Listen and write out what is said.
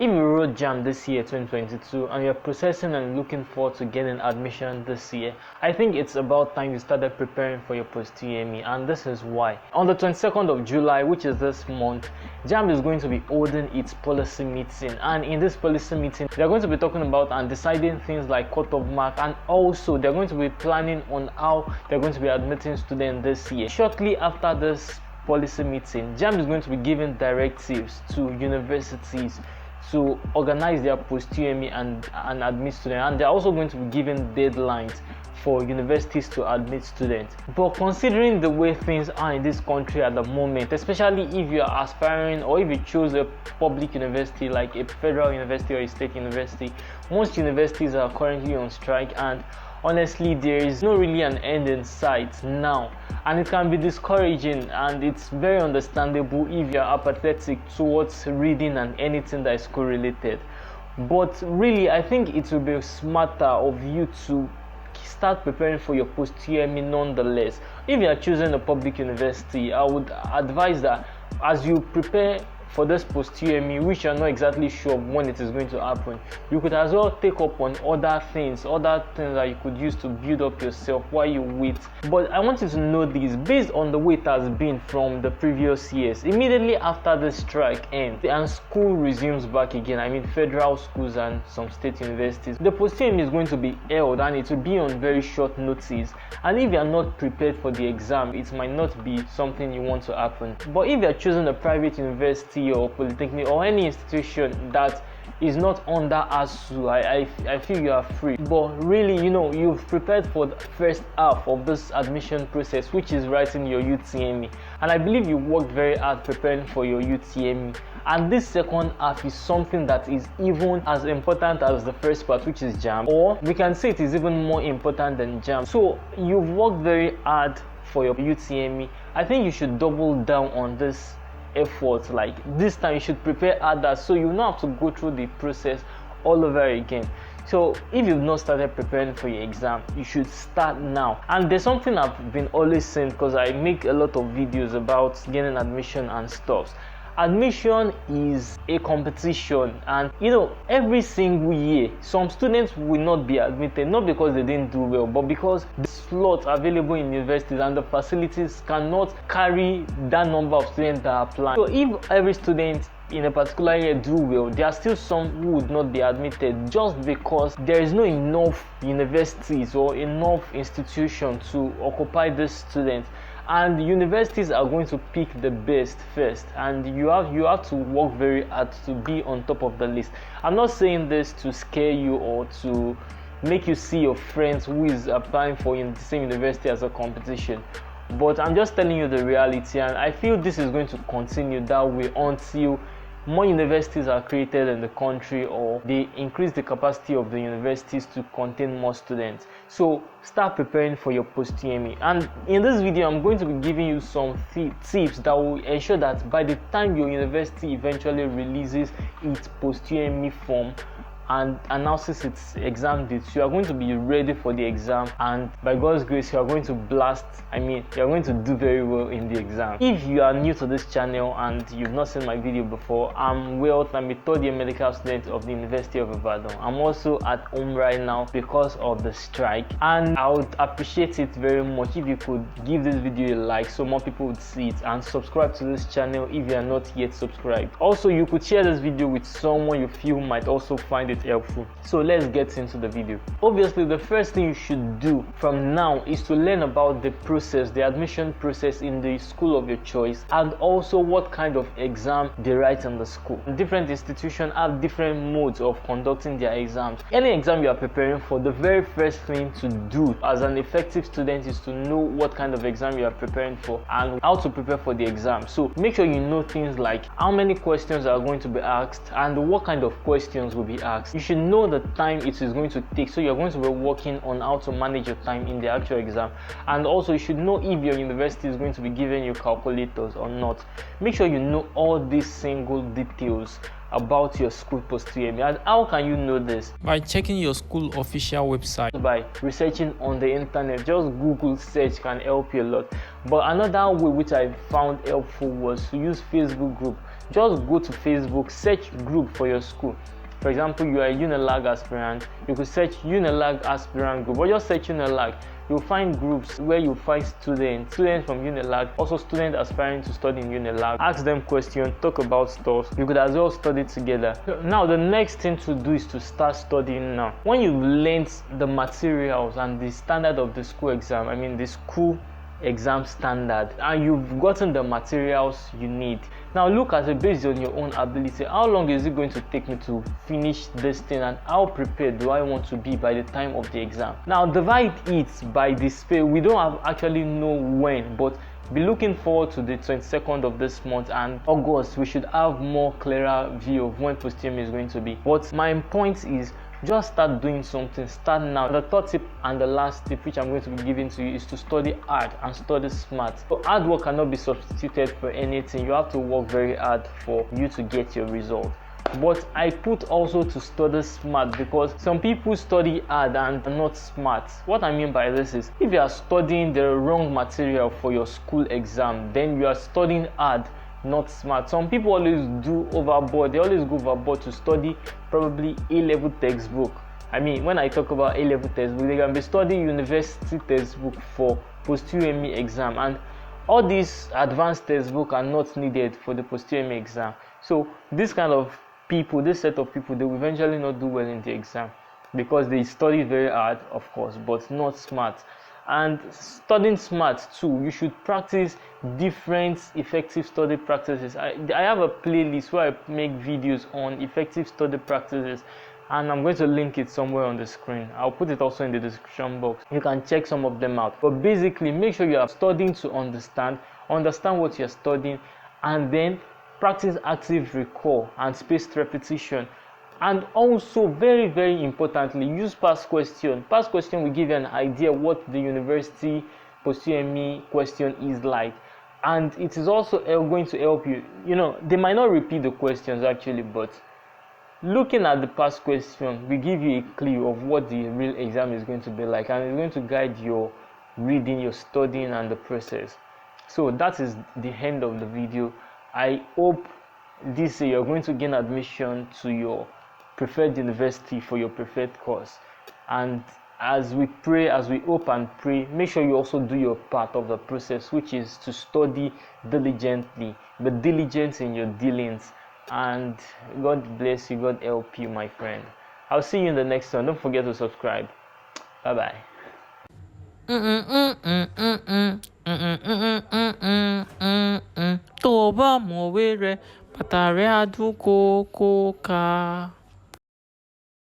If you wrote JAM this year 2022 and you're processing and looking forward to getting admission this year, I think it's about time you started preparing for your post-UTME, and this is why. On the 22nd of July, which is this month, JAM is going to be holding its policy meeting, and in this policy meeting they're going to be talking about and deciding things like cut-off mark, and also they're going to be planning on how they're going to be admitting students this year. Shortly after this policy meeting, JAM is going to be giving directives to universities to organize their post-UTME and admit students, and they're also going to be giving deadlines for universities to admit students. But considering the way things are in this country at the moment, especially if you are aspiring or if you choose a public university like a federal university or a state university, most universities are currently on strike, and honestly there is no really an end in sight now, and it can be discouraging, and it's very understandable if you're apathetic towards reading and anything that is school related. But really, I think it will be smarter of you to start preparing for your post-UTME nonetheless. If you are choosing a public university, I would advise that as you prepare for this post-UTME, which you're not exactly sure when it is going to happen, you could as well take up on other things that you could use to build up yourself while you wait. But I want you to know this, based on the way it has been from the previous years, immediately after the strike ends and school resumes back again, I mean federal schools and some state universities, the post-UTME is going to be held, and it will be on very short notice, and if you are not prepared for the exam, it might not be something you want to happen. But if you are choosing a private university or polytechnic or any institution that is not under ASU, I feel you are free. But really, you've prepared for the first half of this admission process, which is writing your UTME, and I believe you worked very hard preparing for your UTME, and this second half is something that is even as important as the first part, which is JAM, or we can say it is even more important than JAM. So you've worked very hard for your UTME. I think you should double down on this effort. Like this time you should prepare harder, so you don't have to go through the process all over again. So if you've not started preparing for your exam, you should start now. And there's something I've been always saying, because I make a lot of videos about getting admission and stuff. Admission is a competition, and every single year some students will not be admitted, not because they didn't do well, but because the slots available in universities and the facilities cannot carry that number of students that are applying. So if every student in a particular year do well, there are still some who would not be admitted just because there is no enough universities or enough institutions to occupy these students. And universities are going to pick the best first, and you have to work very hard to be on top of the list. I'm not saying this to scare you or to make you see your friends who is applying for in the same university as a competition, but I'm just telling you the reality, and I feel this is going to continue that way until more universities are created in the country, or they increase the capacity of the universities to contain more students. So start preparing for your post-UTME, and in this video I'm going to be giving you some tips that will ensure that by the time your university eventually releases its post-UTME form and announces its exam dates, you are going to be ready for the exam, and by God's grace you are going to you are going to do very well in the exam. If you are new to this channel and you've not seen my video before, I'm Wealth. I'm a third year medical student of the University of Ibadan. I'm also at home right now because of the strike, and I would appreciate it very much if you could give this video a like so more people would see it, and subscribe to this channel if you are not yet subscribed. Also, you could share this video with someone you feel might also find it helpful. So let's get into the video. Obviously, the first thing you should do from now is to learn about the process, the admission process in the school of your choice, and also what kind of exam they write in the school. Different institutions have different modes of conducting their exams. Any exam you are preparing for, the very first thing to do as an effective student is to know what kind of exam you are preparing for and how to prepare for the exam. So make sure you know things like how many questions are going to be asked and what kind of questions will be asked. You should know the time it is going to take, so you're going to be working on how to manage your time in the actual exam. And also you should know if your university is going to be giving you calculators or not. Make sure you know all these single details about your school post-UTME. And how can you know this? By checking your school official website. By researching on the internet. Just Google search can help you a lot. But another way which I found helpful was to use Facebook group. just go to Facebook, search group for your school. For example, you are a Unilag aspirant, you could search Unilag aspirant group, or just search Unilag. You'll find groups where you find students from Unilag, also students aspiring to study in Unilag. Ask them questions, talk about stuff. You could as well study together. Now, the next thing to do is to start studying now. When you've learned the materials and the standard of the school exam, I mean the school exam standard, and you've gotten the materials you need, now look at it based on your own ability. How long is it going to take me to finish this thing, and how prepared do I want to be by the time of the exam? Now divide it by the space. We don't actually know when, but be looking forward to the 22nd of this month and August. We should have more clearer view of when post-UTME is going to be. But my point is, just start doing something. Start now. The third tip and the last tip which I'm going to be giving to you is to study hard and study smart. So hard work cannot be substituted for anything. You have to work very hard for you to get your result. But I put also to study smart, because some people study hard and are not smart. What I mean by this is, if you are studying the wrong material for your school exam, then you are studying hard, not smart. Some people always do overboard. They always go overboard to study probably A-level textbook. I mean, when I talk about A-level textbook, they can be studying university textbook for post-UTME exam, and all these advanced textbook are not needed for the post-UTME exam. So this kind of people, this set of people, they will eventually not do well in the exam, because they study very hard, of course, but not smart. And studying smart too, you should practice different effective study practices. I have a playlist where I make videos on effective study practices, and I'm going to link it somewhere on the screen. I'll put it also in the description box. You can check some of them out. But basically, make sure you are studying to understand what you're studying, and then practice active recall and spaced repetition. And also, very, very importantly, use past question. Past question will give you an idea what the university post-UTME question is like, and it is also going to help you. You know, they might not repeat the questions actually, but looking at the past question will give you a clue of what the real exam is going to be like, and it's going to guide your reading, your studying, and the process. So that is the end of the video. I hope this year you're going to gain admission to your preferred university for your preferred course. And as we pray, as we hope and pray, make sure you also do your part of the process, which is to study diligently. Be diligent in your dealings, and God bless you, God help you, my friend. I'll see you in the next one. Don't forget to subscribe. Bye bye. Tó bá mọ̀ wéré, bàtà rẹ̀ á dún kókó ká.